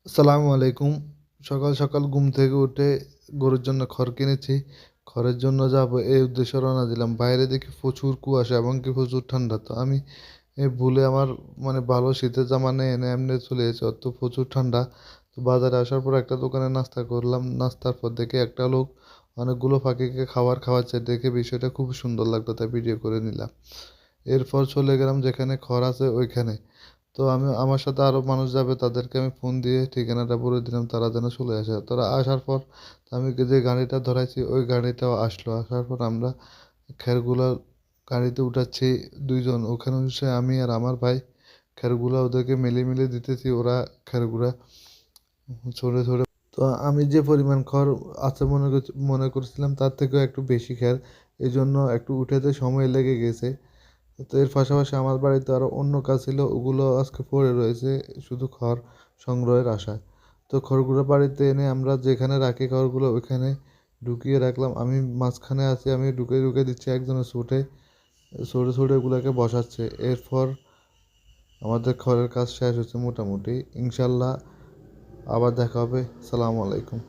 আসসালামু আলাইকুম। সকাল, সকাল ঘুম থেকে উঠে গরুর জন্য খড় কিনেছি। খড়ের জন্য যাবো এই উদ্দেশ্যে রওনা দিলাম। বাইরে দেখি প্রচুর কুয়াশা এবং কি প্রচুর ঠান্ডা। তো আমি ভুলে আমার ভালো শীতের জামা নিয়ে এনে এমনি চলে এসেছি। তো প্রচুর ঠান্ডা। তো বাজারে আসার পর একটা দোকানে নাস্তা করলাম। নাস্তার পর দেখি একটা লোক অনেকগুলো পাখিকে খাবার খাওয়াচ্ছে। দেখে বিষয়টা খুব সুন্দর লাগলো, তাই ভিডিও করে নিলাম। এরপর চলে গেলাম যেখানে খড় আছে ওইখানে। তো আমি আমার সাথে আরও মানুষ যাবে, তাদেরকে আমি ফোন দিয়ে ঠিকানাটা বলে দিলাম, তারা যেন চলে আসে। তারা আসার পর আমি যে গাড়িটা ধরাইছি ওই গাড়িটাও আসলো। আসার পর আমরা খেরগুলা গাড়িতে উঠাচ্ছি। দুইজন ওখানে বসে আমি আর আমার ভাই খেরগুলা ওদেরকে মেলে মেলে দিতেছি। ওরা খেরগুলা ছড়ে ছড়ে, তো আমি যে পরিমাণ খড় আছে মনে করছিলাম তার থেকেও একটু বেশি খের, এই জন্য একটু উঠাতে সময় লেগে গেছে। তো এর পাশাপাশি আমার বাড়িতে আরও অন্য কাজ ছিল, ওগুলো আজকে পড়ে রয়েছে শুধু খড় সংগ্রহের আশায়। তো খড়গুলো বাড়িতে এনে আমরা যেখানে রাখি খড়গুলো ওইখানে ঢুকিয়ে রাখলাম। আমি মাঝখানে আছি, আমি ঢুকে ঢুকে দিচ্ছি, একজনের ছুটে ছুটে ছুটে এগুলোকে বসাচ্ছে। এরপর আমাদের খড়ের কাজ শেষ হচ্ছে মোটামুটি। ইনশাল্লাহ আবার দেখা হবে। সালামু আলাইকুম।